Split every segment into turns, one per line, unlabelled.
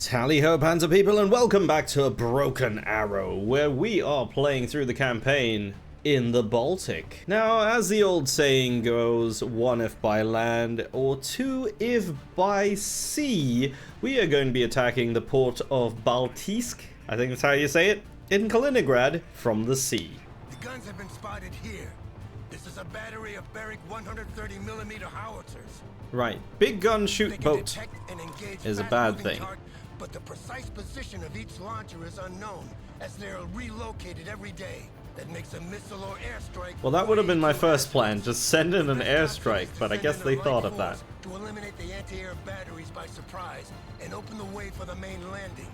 Tally-ho, Panzer people, and welcome back to A Broken Arrow, where we are playing through the campaign in the Baltic. Now, as the old saying goes, one if by land, or two if by sea, we are going to be attacking the port of Baltisk, I think that's how you say it, in Kaliningrad, from the sea.
The guns have been spotted here. This is a battery of Barrick 130mm howitzers.
Right, big gun shoot boat is a bad thing.
But the precise position of each launcher is unknown, as they are relocated every day. That makes a missile or airstrike.
Well, that would have been my first plan, just send in an airstrike, but I guess they thought of that.
To eliminate the anti-air batteries by surprise and open the way for the main landing.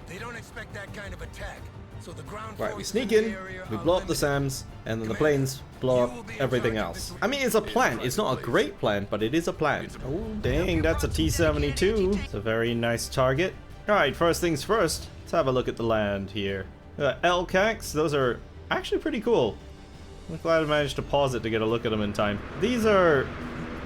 They don't expect that kind of attack, so the ground
Right, we sneak in, we blow up the SAMs, and then the planes blow up everything else. I mean, it's a plan. It's not a great plan, but it is a plan. Oh, dang, that's a T-72. It's a very nice target. Alright, first things first, let's have a look at the land here. LCACs, those are actually pretty cool. I'm glad I managed to pause it to get a look at them in time. These are...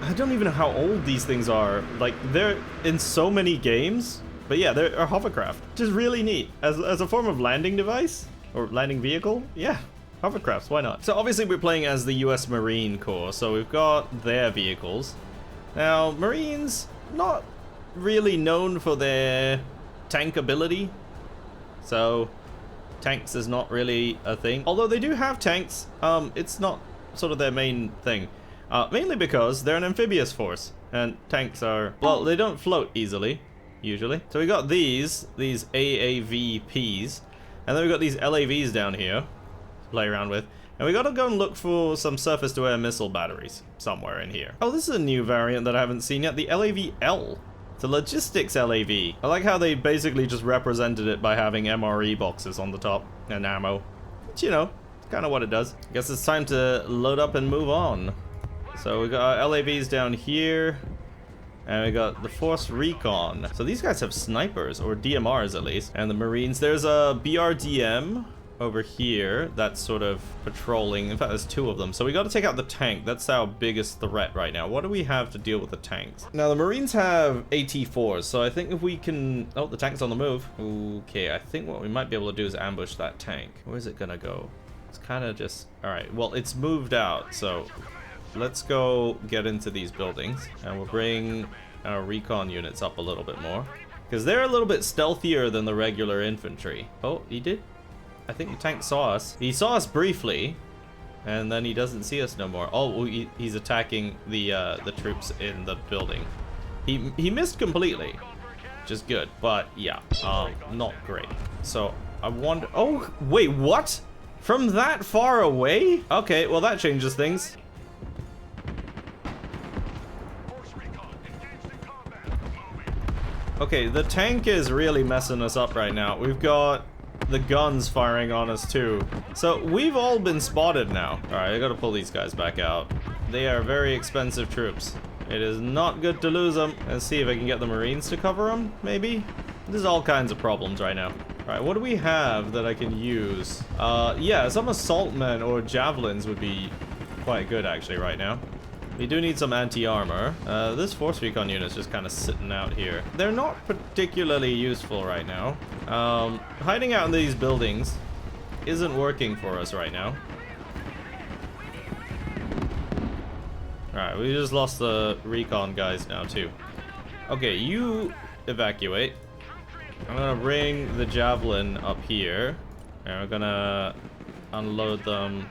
I don't even know how old these things are. Like, they're in so many games. But yeah, they're a hovercraft, which is really neat. As a form of landing device, or landing vehicle, yeah, hovercrafts, why not? So obviously we're playing as the US Marine Corps, so we've got their vehicles. Now, Marines, not really known for their tank ability, so tanks is not really a thing. Although they do have tanks, it's not sort of their main thing. Mainly because they're an amphibious force, and tanks are, well, they don't float easily. Usually. So we got these AAVPs, and then we got these LAVs down here to play around with, and we gotta go and look for some surface-to-air missile batteries somewhere in here. Oh, this is a new variant that I haven't seen yet, the LAV-L. It's a logistics LAV. I like how they basically just represented it by having MRE boxes on the top and ammo. But you know, it's kind of what it does. I guess it's time to load up and move on. So we got our LAVs down here. And we got the Force Recon. So these guys have snipers, or DMRs at least. And the Marines, there's a BRDM over here that's sort of patrolling. In fact, there's two of them. So we got to take out the tank. That's our biggest threat right now. What do we have to deal with the tanks? Now, the Marines have AT-4s. So I think if we can... Oh, the tank's on the move. Okay, I think what we might be able to do is ambush that tank. Where's it gonna go? It's kind of just... Alright, well, it's moved out, so... Let's go get into these buildings, and we'll bring our recon units up a little bit more, because they're a little bit stealthier than the regular infantry. Oh, he did? I think the tank saw us. He saw us briefly, and then he doesn't see us no more. Oh, he's attacking the troops in the building. He missed completely, which is good, but yeah, not great. So I wonder... Oh, wait, what? From that far away? Okay, well that changes things. Okay, the tank is really messing us up right now. We've got the guns firing on us too. So we've all been spotted now. Alright, I gotta pull these guys back out. They are very expensive troops. It is not good to lose them. Let's see if I can get the Marines to cover them, maybe? There's all kinds of problems right now. Alright, what do we have that I can use? Yeah, some assault men or javelins would be quite good actually right now. We do need some anti-armor. This Force Recon unit is just kind of sitting out here. They're not particularly useful right now. Hiding out in these buildings isn't working for us right now. Alright, we just lost the recon guys now too. Okay, you evacuate. I'm gonna bring the javelin up here, and we're gonna unload them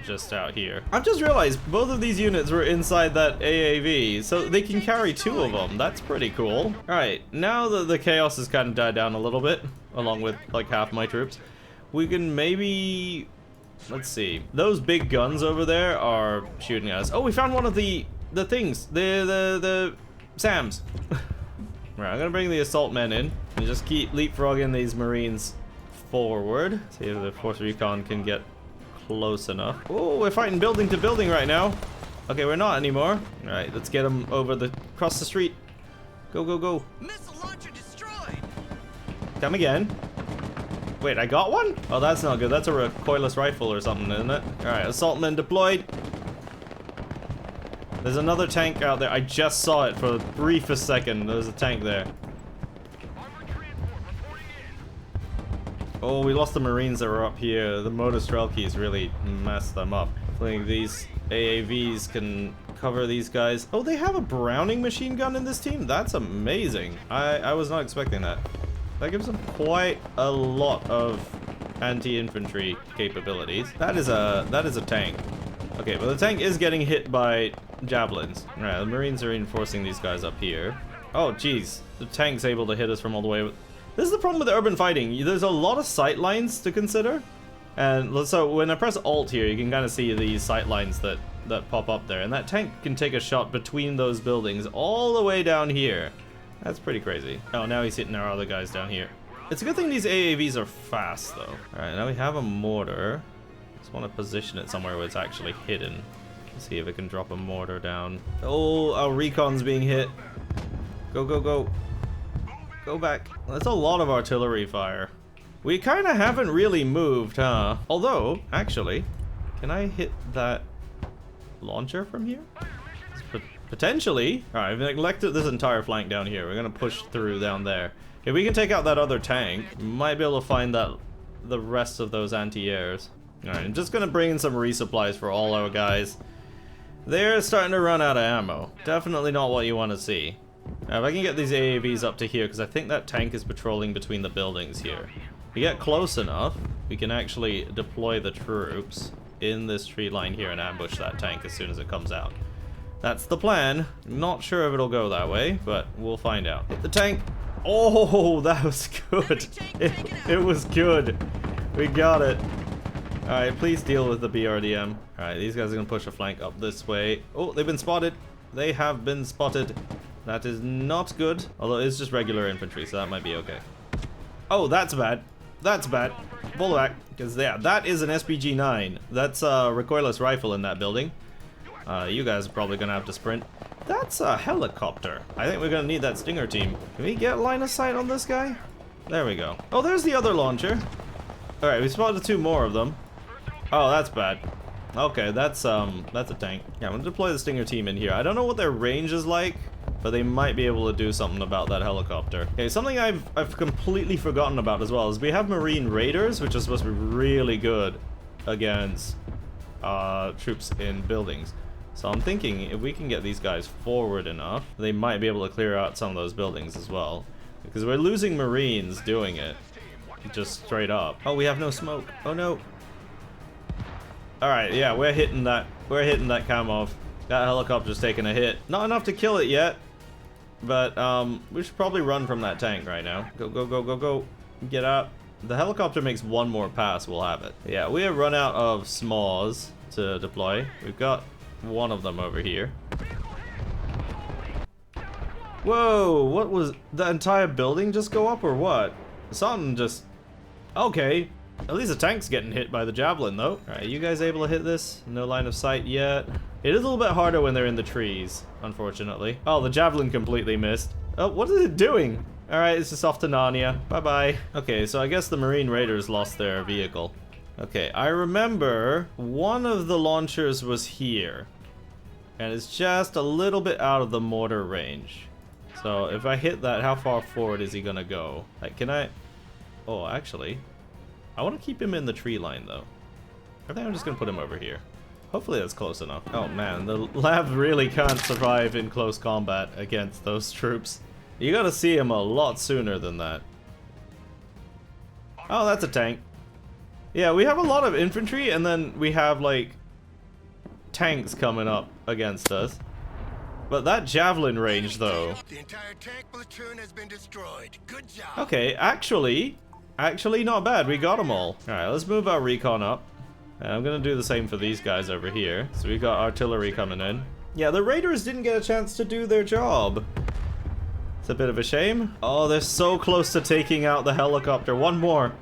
just out here. I've just realized both of these units were inside that AAV, so they can carry two of them. That's pretty cool. Alright, now that the chaos has kind of died down a little bit, along with like half my troops, we can maybe... Let's see. Those big guns over there are shooting at us. Oh, we found one of the things. The SAMs. Right, I'm gonna bring the assault men in and just keep leapfrogging these Marines forward. See if the Force Recon can get close enough. Oh, we're fighting building to building right now. Okay, we're not anymore. All right, let's get them across the street. Go, go, go.
Missile launcher destroyed.
Come again. Wait, I got one? Oh, that's not good. That's a recoilless rifle or something, isn't it? All right, assault men deployed. There's another tank out there. I just saw it for the briefest second. There's a tank there. Oh, we lost the Marines that were up here. The motor Strelkies really messed them up. I think these AAVs can cover these guys. Oh, they have a Browning machine gun in this team? That's amazing. I was not expecting that. That gives them quite a lot of anti-infantry capabilities. That is a tank. Okay, but the tank is getting hit by javelins. Alright, the Marines are reinforcing these guys up here. Oh, jeez. The tank's able to hit us from all the way. This is the problem with urban fighting. There's a lot of sight lines to consider. And so when I press Alt here, you can kind of see these sight lines that pop up there. And that tank can take a shot between those buildings all the way down here. That's pretty crazy. Oh, now he's hitting our other guys down here. It's a good thing these AAVs are fast, though. Alright, now we have a mortar. Just want to position it somewhere where it's actually hidden. Let's see if it can drop a mortar down. Oh, our recon's being hit. Go, go, go. Go back. That's a lot of artillery fire. We kind of haven't really moved, huh? Although, actually, can I hit that launcher from here? Potentially. Alright, I've neglected this entire flank down here. We're gonna push through down there. If we can take out that other tank, we might be able to find the rest of those anti-airs. Alright, I'm just gonna bring in some resupplies for all our guys. They're starting to run out of ammo. Definitely not what you want to see. Now, if I can get these AAVs up to here, because I think that tank is patrolling between the buildings here. If we get close enough, we can actually deploy the troops in this tree line here and ambush that tank as soon as it comes out. That's the plan. Not sure if it'll go that way, but we'll find out. Hit the tank. Oh, that was good. It was good. We got it. Alright, please deal with the BRDM. Alright, these guys are going to push a flank up this way. Oh, they've been spotted. They have been spotted. That is not good. Although it's just regular infantry, so that might be okay. Oh, that's bad. That's bad. Pull back. Because, yeah, that is an SPG-9. That's a recoilless rifle in that building. You guys are probably going to have to sprint. That's a helicopter. I think we're going to need that Stinger team. Can we get line of sight on this guy? There we go. Oh, there's the other launcher. Alright, we spotted 2 more of them. Oh, that's bad. Okay, that's a tank. Yeah, I'm going to deploy the Stinger team in here. I don't know what their range is like, but they might be able to do something about that helicopter. Okay, something I've completely forgotten about as well is we have Marine Raiders, which are supposed to be really good against troops in buildings. So I'm thinking if we can get these guys forward enough, they might be able to clear out some of those buildings as well. Because we're losing Marines doing it. Just straight up. Oh, we have no smoke. Oh no. Alright, yeah, we're hitting that Kamov. That helicopter's taking a hit. Not enough to kill it yet. But we should probably run from that tank right now. Go, go, go, go, go. Get up. The helicopter makes one more pass, we'll have it. Yeah, we have run out of SMAWs to deploy. We've got one of them over here. Whoa, what was the entire building just go up or what? Something just okay. At least the tank's getting hit by the javelin though. Alright, you guys able to hit this? No line of sight yet. It is a little bit harder when they're in the trees, unfortunately. Oh, the javelin completely missed. Oh, what is it doing? Alright, it's just off to Narnia. Bye-bye. Okay, so I guess the Marine Raiders lost their vehicle. Okay, I remember one of the launchers was here. And it's just a little bit out of the mortar range. So if I hit that, how far forward is he gonna go? Like, can I... Oh, actually, I want to keep him in the tree line, though. I think I'm just gonna put him over here. Hopefully that's close enough. Oh man, the lab really can't survive in close combat against those troops. You gotta see him a lot sooner than that. Oh, that's a tank. Yeah, we have a lot of infantry, and then we have, like, tanks coming up against us. But that javelin range, though...
The entire tank platoon has been destroyed. Good job.
Okay, actually not bad. We got them all. Alright, let's move our recon up. And I'm gonna do the same for these guys over here. So we got artillery coming in. Yeah, the Raiders didn't get a chance to do their job. It's a bit of a shame. Oh, they're so close to taking out the helicopter. One more.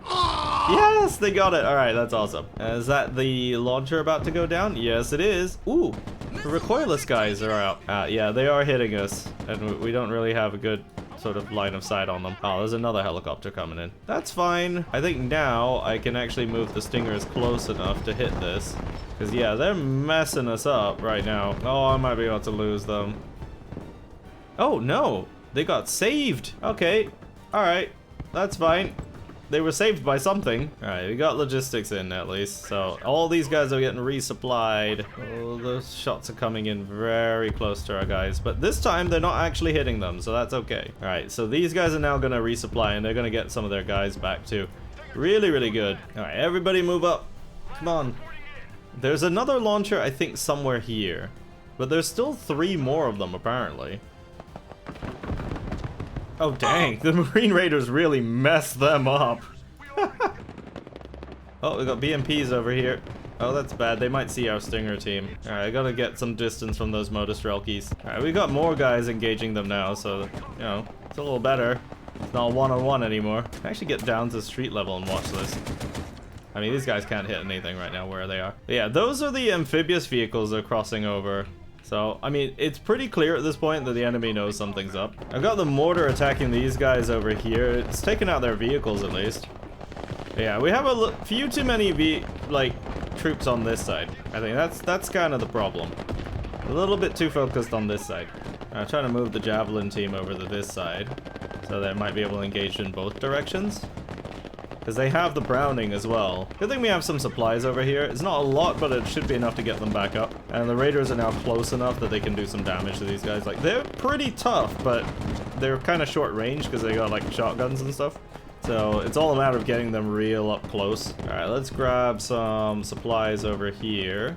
Yes, they got it. Alright, that's awesome. Is that the launcher about to go down? Yes, it is. Ooh, the recoilless guys are out. Yeah, they are hitting us. And we don't really have a good sort of line of sight on them. Oh, there's another helicopter coming in. That's fine. I think now I can actually move the Stingers close enough to hit this. Because, yeah, they're messing us up right now. Oh, I might be about to lose them. Oh, no. They got saved. Okay. Alright. That's fine. they were saved by something. Alright, we got logistics in at least. So all these guys are getting resupplied. Oh, those shots are coming in very close to our guys. But this time they're not actually hitting them, so that's okay. Alright, so these guys are now gonna resupply and they're gonna get some of their guys back too. Really, really good. Alright, everybody move up. Come on. There's another launcher, I think, somewhere here. But there's still 3 more of them, apparently. Oh, dang. The Marine Raiders really messed them up. Oh, we got BMPs over here. Oh, that's bad. They might see our Stinger team. Alright, I gotta get some distance from those motor Strelkies. Alright, we got more guys engaging them now, so, you know, it's a little better. It's not one-on-one anymore. I can actually get down to street level and watch this. I mean, these guys can't hit anything right now where they are. But yeah, those are the amphibious vehicles they're crossing over. So, I mean, it's pretty clear at this point that the enemy knows something's up. I've got the mortar attacking these guys over here. It's taken out their vehicles at least. But yeah, we have a few too many troops on this side. I think that's kind of the problem. A little bit too focused on this side. I'm trying to move the Javelin team over to this side, so they might be able to engage in both directions. Because they have the Browning as well. Good thing we have some supplies over here. It's not a lot, but it should be enough to get them back up. And the Raiders are now close enough that they can do some damage to these guys. Like, they're pretty tough, but they're kind of short range because they got, like, shotguns and stuff. So it's all a matter of getting them real up close. Alright, let's grab some supplies over here.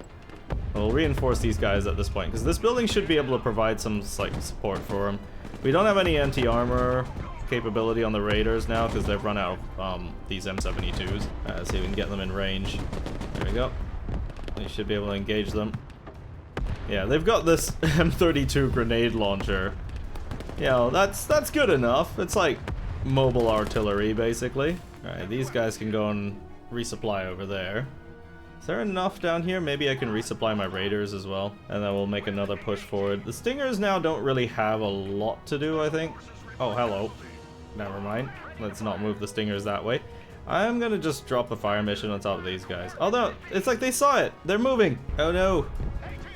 We'll reinforce these guys at this point, because this building should be able to provide some, like, support for them. We don't have any anti-armor capability on the Raiders now because they've run out of these M72s. Let's see if we can get them in range. There we go. We should be able to engage them. Yeah, they've got this M32 grenade launcher. You know, that's good enough. It's like mobile artillery, basically. Alright, these guys can go and resupply over there. Is there enough down here? Maybe I can resupply my Raiders as well. And then we'll make another push forward. The Stingers now don't really have a lot to do, I think. Oh, hello. Never mind. Let's not move the Stingers that way. I'm gonna just drop a fire mission on top of these guys. Oh no, it's like they saw it. They're moving. Oh no.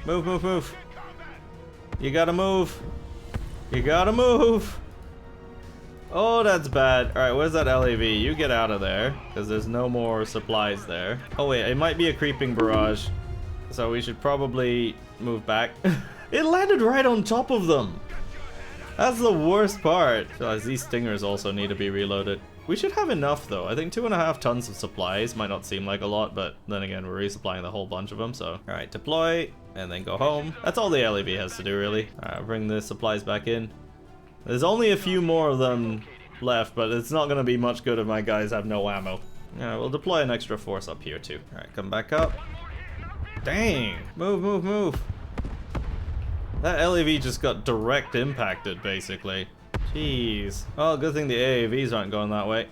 Move, move, move. You gotta move. You gotta move. Oh, that's bad. Alright, where's that LAV? You get out of there, because there's no more supplies there. Oh wait, it might be a creeping barrage. So we should probably move back. It landed right on top of them. That's the worst part. These Stingers also need to be reloaded. We should have enough though. I think 2.5 tons of supplies might not seem like a lot, but then again, we're resupplying the whole bunch of them, so. Alright, deploy, and then go home. That's all the LAV has to do, really. Alright, bring the supplies back in. There's only a few more of them left, but it's not gonna be much good if my guys have no ammo. Alright, we'll deploy an extra force up here too. Alright, come back up. Dang! Move, move, move! That LAV just got direct impacted, basically. Jeez. Oh, good thing the AAVs aren't going that way.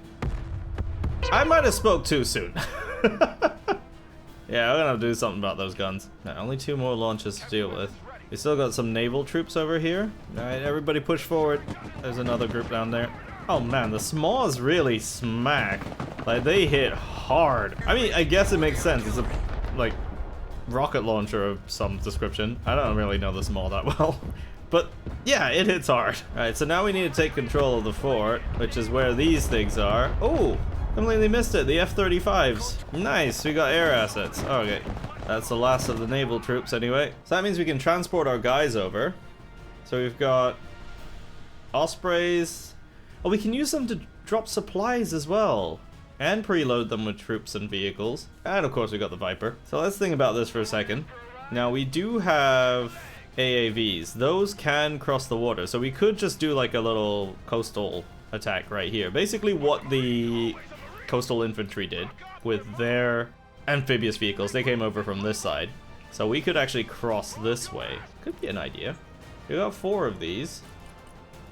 I might have spoke too soon. Yeah, we're gonna have to do something about those guns. Now, only 2 more launches to deal with. We still got some naval troops over here. Alright, everybody push forward. There's another group down there. Oh man, the Smalls really smack. Like, they hit hard. I mean, I guess it makes sense. It's a, like, rocket launcher of some description. I don't really know the Small that well. But, yeah, it hits hard. Alright, so now we need to take control of the fort, which is where these things are. Oh, completely missed it. The F-35s. Nice, we got air assets. Okay, that's the last of the naval troops anyway. So that means we can transport our guys over. So we've got Ospreys. Oh, we can use them to drop supplies as well. And preload them with troops and vehicles. And of course we got the Viper. So let's think about this for a second. Now we do have AAVs. Those can cross the water. So we could just do like a little coastal attack right here. Basically what the coastal infantry did with their amphibious vehicles. They came over from this side. So we could actually cross this way. Could be an idea. We got 4 of these.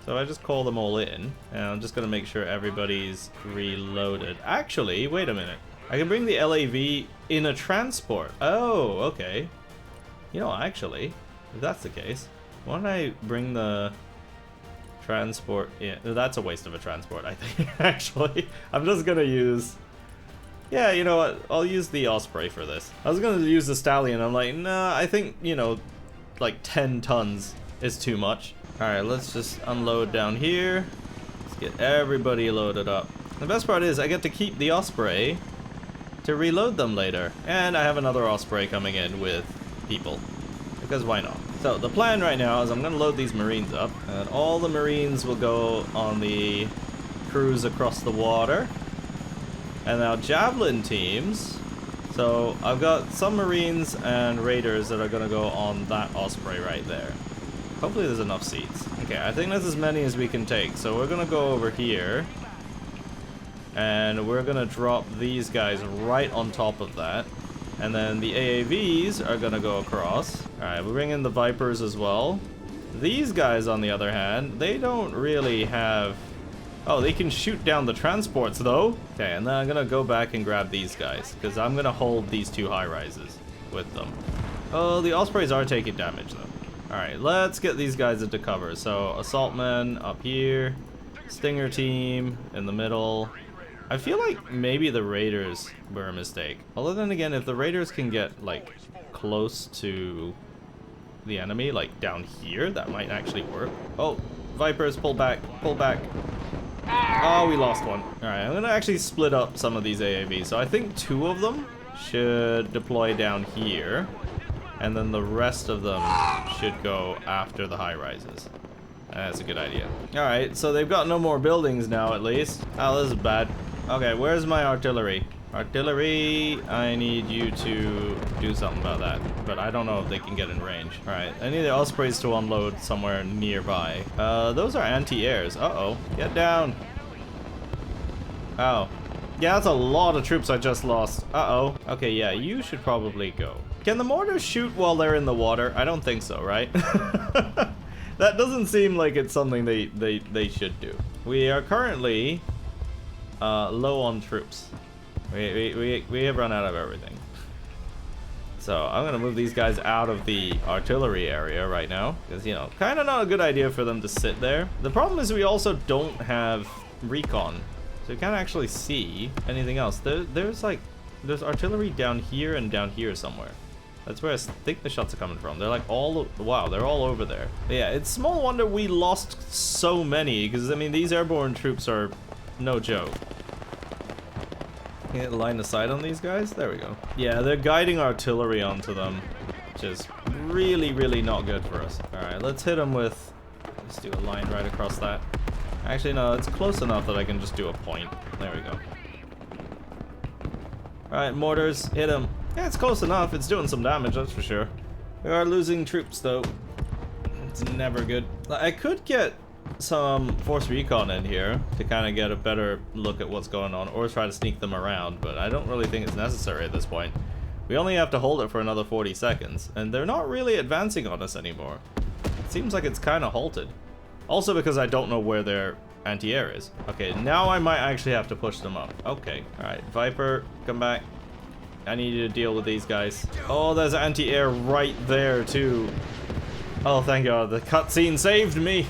So I just call them all in, and I'm just gonna make sure everybody's reloaded. Actually, wait a minute. I can bring the LAV in a transport. Oh, okay. You know, actually, if that's the case, why don't I bring the transport in? That's a waste of a transport, I think, actually. I'm just gonna use... Yeah, you know what? I'll use the Osprey for this. I was gonna use the Stallion. I'm like, nah, I think, you know, like 10 tons is too much. Alright, let's just unload down here. Let's get everybody loaded up. The best part is I get to keep the Osprey to reload them later. And I have another Osprey coming in with people. Because why not? So the plan right now is I'm going to load these Marines up. And all the Marines will go on the cruise across the water. And now Javelin teams. So I've got some Marines and Raiders that are going to go on that Osprey right there. Hopefully there's enough seats. Okay, I think that's as many as we can take. So we're going to go over here. And we're going to drop these guys right on top of that. And then the AAVs are going to go across. Alright, we bring in the Vipers as well. These guys, on the other hand, they don't really have... Oh, they can shoot down the transports, though. Okay, and then I'm going to go back and grab these guys, because I'm going to hold these two high-rises with them. Oh, the Ospreys are taking damage, though. Alright, let's get these guys into cover. So, Assaultmen up here. Stinger team in the middle. I feel like maybe the Raiders were a mistake. Although then again, if the Raiders can get, like, close to the enemy, like down here, that might actually work. Oh, Vipers, pull back, pull back. Oh, we lost one. Alright, I'm gonna actually split up some of these AAVs. So I think 2 of them should deploy down here. And then the rest of them should go after the high-rises. That's a good idea. Alright, so they've got no more buildings now, at least. Oh, this is bad. Okay, where's my artillery? Artillery, I need you to do something about that. But I don't know if they can get in range. Alright, I need the Ospreys to unload somewhere nearby. Those are anti-airs. Uh-oh. Get down. Oh. Yeah, that's a lot of troops I just lost. Uh-oh. Okay, yeah, you should probably go. Can the mortars shoot while they're in the water? I don't think so, right? That doesn't seem like it's something they should do. We are currently low on troops. We have run out of everything. So I'm gonna move these guys out of the artillery area right now, because, you know, kind of not a good idea for them to sit there. The problem is we also don't have recon, so we can't actually see anything else. There's artillery down here and down here somewhere. That's where I think the shots are coming from. They're like wow, they're all over there. But yeah, it's small wonder we lost so many, because I mean these airborne troops are no joke. Can you get line of sight on these guys? There we go. Yeah, they're guiding artillery onto them, which is really, really not good for us. Alright, let's hit them with... Let's do a line right across that. Actually, no, it's close enough that I can just do a point. There we go. Alright, mortars, hit them. Yeah, it's close enough. It's doing some damage, that's for sure. We are losing troops, though. It's never good. I could get some force recon in here to kind of get a better look at what's going on, or try to sneak them around, but I don't really think it's necessary at this point. We only have to hold it for another 40 seconds, and they're not really advancing on us anymore. It seems like it's kind of halted. Also because I don't know where their anti-air is. Okay, now I might actually have to push them up. Okay, alright, Viper, come back. I need you to deal with these guys. Oh, there's anti-air right there too. Oh, thank God, the cutscene saved me.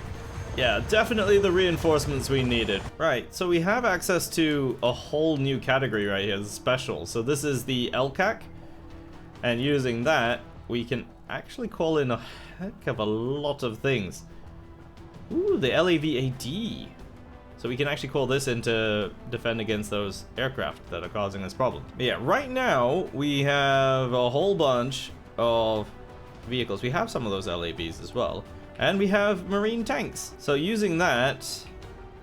Yeah, definitely the reinforcements we needed. Right, so we have access to a whole new category right here, the special. So this is the LCAC, and using that, we can actually call in a heck of a lot of things. Ooh, the LAVAD. So we can actually call this in to defend against those aircraft that are causing this problem. But yeah, right now, we have a whole bunch of vehicles. We have some of those LAVs as well. And we have marine tanks. So using that,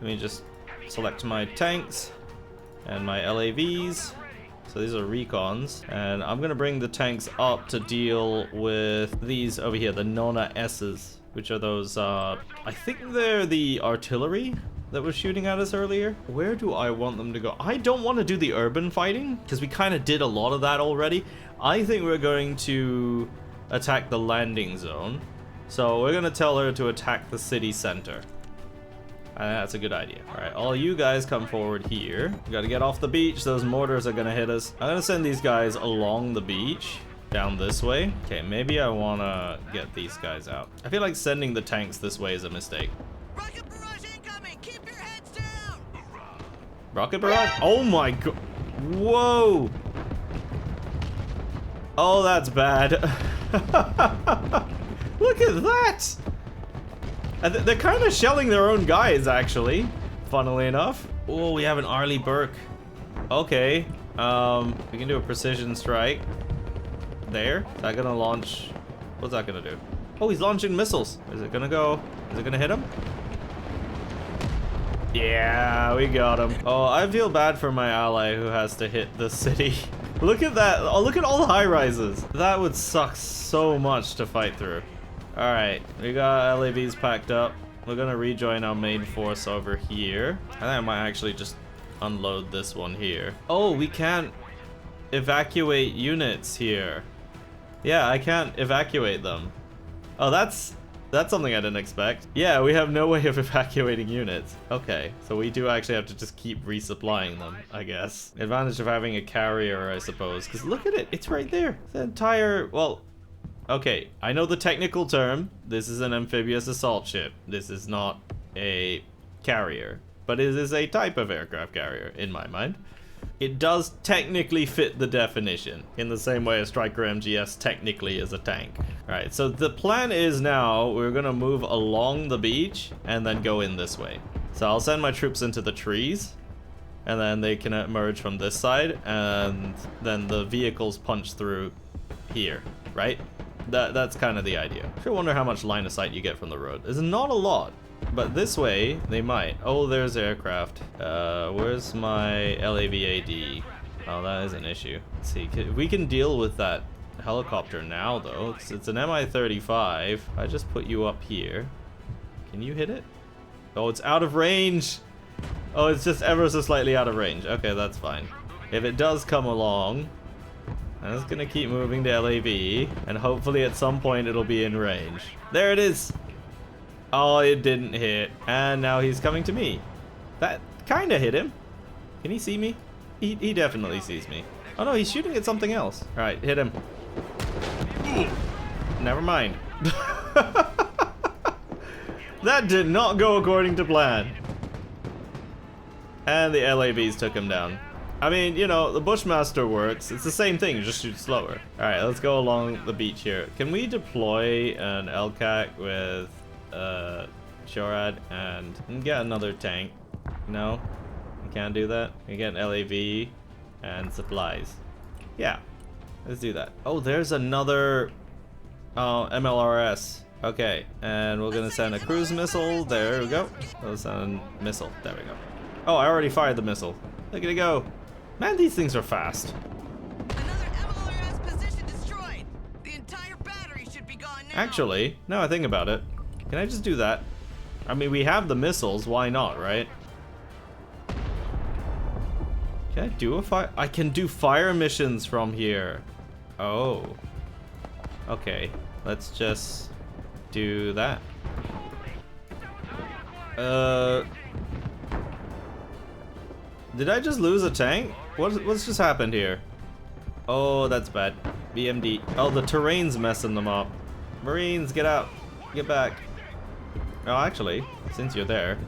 let me just select my tanks and my LAVs. So these are recons. And I'm gonna bring the tanks up to deal with these over here, the Nona S's, which are those, I think they're the artillery that was shooting at us earlier. Where do I want them to go? I don't want to do the urban fighting, because we kind of did a lot of that already. I think we're going to attack the landing zone. So we're gonna tell her to attack the city center. And that's a good idea. Alright, all you guys come forward here. We gotta get off the beach. Those mortars are gonna hit us. I'm gonna send these guys along the beach, down this way. Okay, maybe I wanna get these guys out. I feel like sending the tanks this way is a mistake.
Rocket barrage incoming! Keep your heads down!
Rocket barrage? Oh my God. Whoa. Oh, that's bad. Look at that! They're kind of shelling their own guys, actually, funnily enough. Oh, we have an Arleigh Burke. Okay. We can do a precision strike. There. Is that gonna launch? What's that gonna do? Oh, he's launching missiles. Is it gonna go? Is it gonna hit him? Yeah, we got him. Oh, I feel bad for my ally who has to hit the city. Look at that. Oh, look at all the high rises. That would suck so much to fight through. All right, we got LAVs packed up. We're gonna rejoin our main force over here. I think I might actually just unload this one here. Oh, we can't evacuate units here. Yeah, I can't evacuate them. Oh, that's something I didn't expect. Yeah, we have no way of evacuating units. Okay, so we do actually have to just keep resupplying them, I guess. Advantage of having a carrier, I suppose. Because look at it, it's right there. The entire, well, okay, I know the technical term. This is an amphibious assault ship. This is not a carrier, but it is a type of aircraft carrier, in my mind. It does technically fit the definition, in the same way a Striker MGS technically is a tank. Alright, so the plan is now we're gonna move along the beach and then go in this way. So I'll send my troops into the trees, and then they can emerge from this side, and then the vehicles punch through here, right? That's kind of the idea. I sure wonder how much line of sight you get from the road. There's not a lot. But this way, they might. Oh, there's aircraft. Where's my LAVAD? Oh, that is an issue. Let's see, we can deal with that helicopter now, though. It's an Mi-35. I just put you up here. Can you hit it? Oh, it's out of range. Oh, it's just ever so slightly out of range. Okay, that's fine. If it does come along, I'm just gonna keep moving to LAV, and hopefully at some point it'll be in range. There it is. Oh, it didn't hit. And now he's coming to me. That kind of hit him. Can he see me? He definitely sees me. Oh no, he's shooting at something else. All right, hit him. Never mind. That did not go according to plan. And the LAVs took him down. I mean, you know, the Bushmaster works. It's the same thing, you just shoot slower. All right, let's go along the beach here. Can we deploy an LCAC with Shorad and get another tank? No, you can't do that. You get an LAV and supplies. Yeah, let's do that. Oh, there's another MLRS. Okay, and we're gonna send a cruise missile. There we go. We'll send a missile. There we go. Oh, I already fired the missile. Look at it go. Man, these things are fast.
Another MLRS position destroyed. The entire battery should be gone now.
Actually, now I think about it, can I just do that? I mean, we have the missiles, why not, right? Can I do a fire? I can do fire missions from here. Oh. Okay, let's just do that. Did I just lose a tank? What's just happened here? Oh, that's bad. BMD. Oh, the terrain's messing them up. Marines, get out. Get back. Oh, actually, since you're there,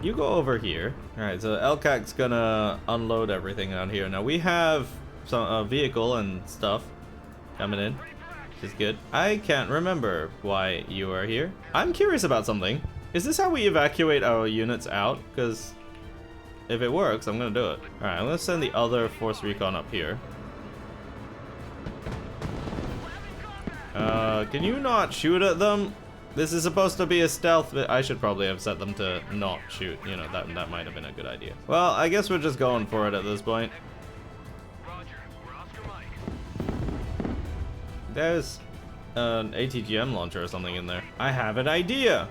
you go over here. Alright, so LCAC's gonna unload everything out here. Now, we have some vehicle and stuff coming in, which is good. I can't remember why you are here. I'm curious about something. Is this how we evacuate our units out? Because if it works, I'm gonna do it. Alright, I'm gonna send the other force recon up here. Can you not shoot at them? This is supposed to be a stealth, but I should probably have set them to not shoot. You know, that might have been a good idea. Well, I guess we're just going for it at this point. There's an ATGM launcher or something in there. I have an idea.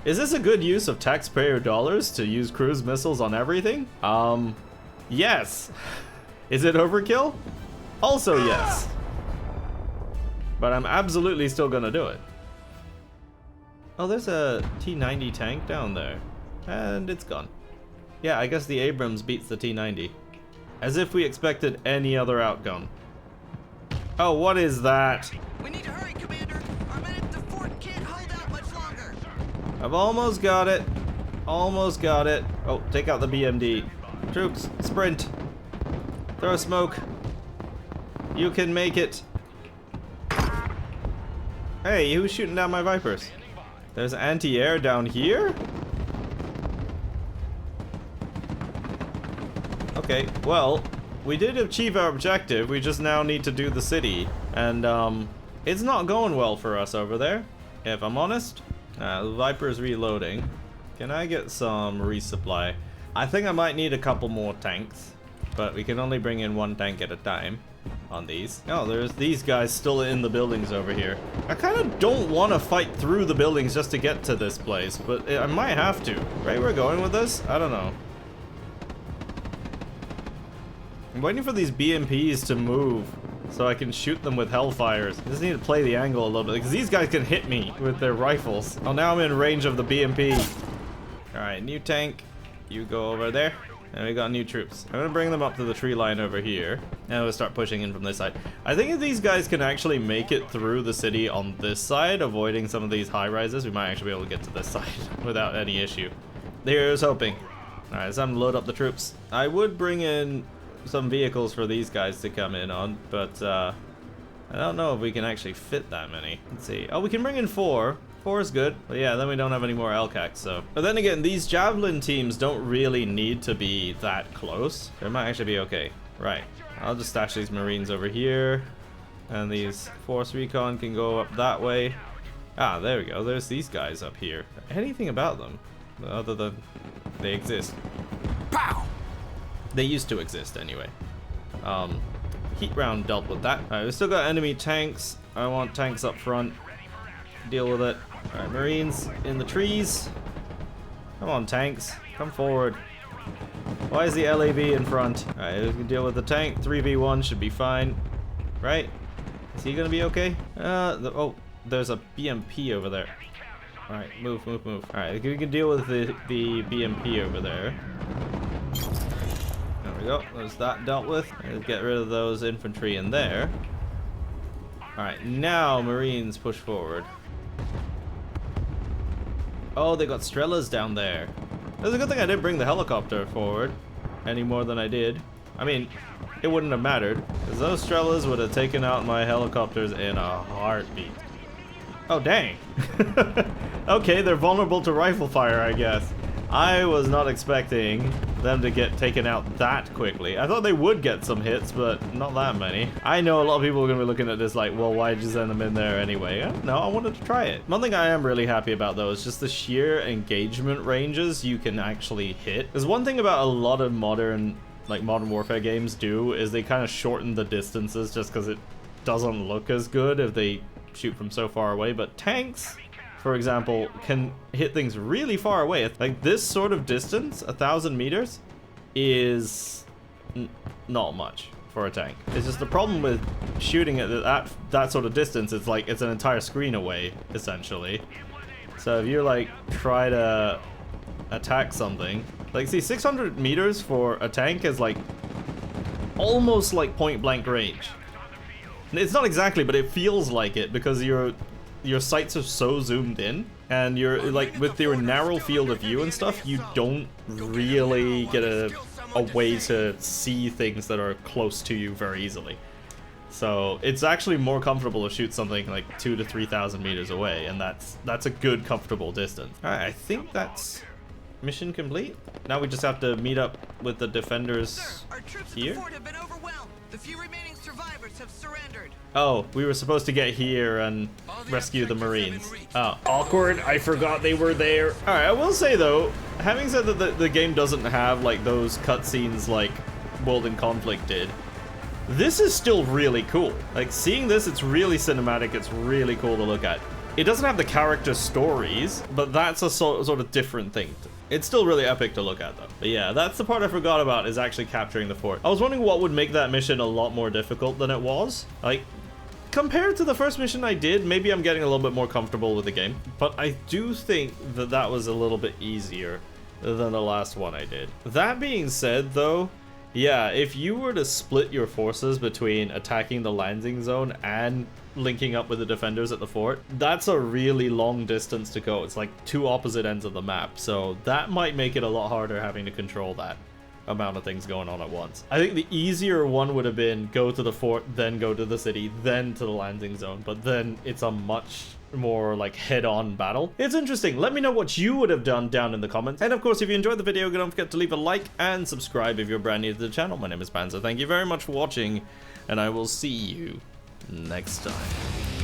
Is this a good use of taxpayer dollars to use cruise missiles on everything? Yes. Is it overkill? Also yes. But I'm absolutely still gonna do it. Oh, there's a T-90 tank down there. And it's gone. Yeah, I guess the Abrams beats the T-90. As if we expected any other outcome. Oh, what is that?
We need to hurry, Commander. Our men at the fort can't hold out much longer.
I've almost got it. Almost got it. Oh, take out the BMD. Troops, sprint. Throw smoke. You can make it. Hey, who's shooting down my Vipers? There's anti-air down here? Okay, well, we did achieve our objective. We just now need to do the city. And, it's not going well for us over there, if I'm honest. The Viper's reloading. Can I get some resupply? I think I might need a couple more tanks, but we can only bring in one tank at a time on these. Oh, there's these guys still in the buildings over here. I kind of don't want to fight through the buildings just to get to this place, but I might have to. Right, we're going with this? I don't know. I'm waiting for these BMPs to move so I can shoot them with Hellfires. I just need to play the angle a little bit, because these guys can hit me with their rifles. Oh, now I'm in range of the BMP. Alright, new tank. You go over there. And we got new troops. I'm gonna bring them up to the tree line over here. And we'll start pushing in from this side. I think if these guys can actually make it through the city on this side, avoiding some of these high rises, we might actually be able to get to this side without any issue. Here's hoping. Alright, it's time to load up the troops. I would bring in some vehicles for these guys to come in on, but I don't know if we can actually fit that many. Let's see. Oh, we can bring in 4. 4 is good, but yeah, then we don't have any more LCACs, so. But then again, these Javelin teams don't really need to be that close. They might actually be okay. Right, I'll just stash these Marines over here, and these Force Recon can go up that way. Ah, there we go, there's these guys up here. Anything about them, other than they exist.
Pow!
They used to exist anyway. Heat round dealt with that. Alright, we still got enemy tanks. I want tanks up front. Deal with it. Alright, Marines in the trees. Come on, tanks. Come forward. Why is the LAV in front? Alright, we can deal with the tank. 3v1 should be fine. Right? Is he gonna be okay? Oh, there's a BMP over there. Alright, move, move, move. Alright, we can deal with the BMP over there. There we go. There's that dealt with. Let's get rid of those infantry in there. Alright, now Marines push forward. Oh, they got Strellas down there. It's a good thing I didn't bring the helicopter forward any more than I did. I mean, it wouldn't have mattered, because those Strellas would have taken out my helicopters in a heartbeat. Oh, dang. Okay, they're vulnerable to rifle fire, I guess. I was not expecting them to get taken out that quickly. I thought they would get some hits, but not that many. I know a lot of people are going to be looking at this like, well, why'd you send them in there anyway? No, I wanted to try it. One thing I am really happy about, though, is just the sheer engagement ranges you can actually hit. There's one thing about a lot of modern warfare games do, is they kind of shorten the distances just because it doesn't look as good if they shoot from so far away, but tanks, for example, can hit things really far away. Like this sort of distance, 1,000 meters, is not much for a tank. It's just the problem with shooting at that sort of distance. It's like it's an entire screen away, essentially. So if you like try to attack something, like see 600 meters for a tank is like almost like point blank range. It's not exactly, but it feels like it because your sights are so zoomed in, and you're like with your narrow field of view and stuff, you don't really get a way to see things that are close to you very easily. So it's actually more comfortable to shoot something like 2,000 to 3,000 meters away, and that's a good comfortable distance. All right, I think that's mission complete. Now we just have to meet up with the defenders.
Sir, our troops
here.
at the fort have been overwhelmed. The few remaining survivors have surrendered.
Oh, we were supposed to get here and rescue the Marines. Oh, awkward. I forgot they were there. All right, I will say though, having said that the game doesn't have like those cutscenes like World in Conflict did, this is still really cool. Like seeing this, it's really cinematic. It's really cool to look at. It doesn't have the character stories, but that's a sort of different thing. It's still really epic to look at though. But yeah, that's the part I forgot about, is actually capturing the fort. I was wondering what would make that mission a lot more difficult than it was. Like, compared to the first mission I did, maybe I'm getting a little bit more comfortable with the game. But I do think that that was a little bit easier than the last one I did. That being said though, yeah, if you were to split your forces between attacking the landing zone and linking up with the defenders at the fort, that's a really long distance to go. It's like two opposite ends of the map, so that might make it a lot harder having to control that amount of things going on at once. I think the easier one would have been go to the fort, then go to the city, then to the landing zone, but then it's a much more like head-on battle. It's interesting. Let me know what you would have done down in the comments. And of course, if you enjoyed the video, don't forget to leave a like and subscribe if you're brand new to the channel. My name is Panzer. Thank you very much for watching, and I will see you next time.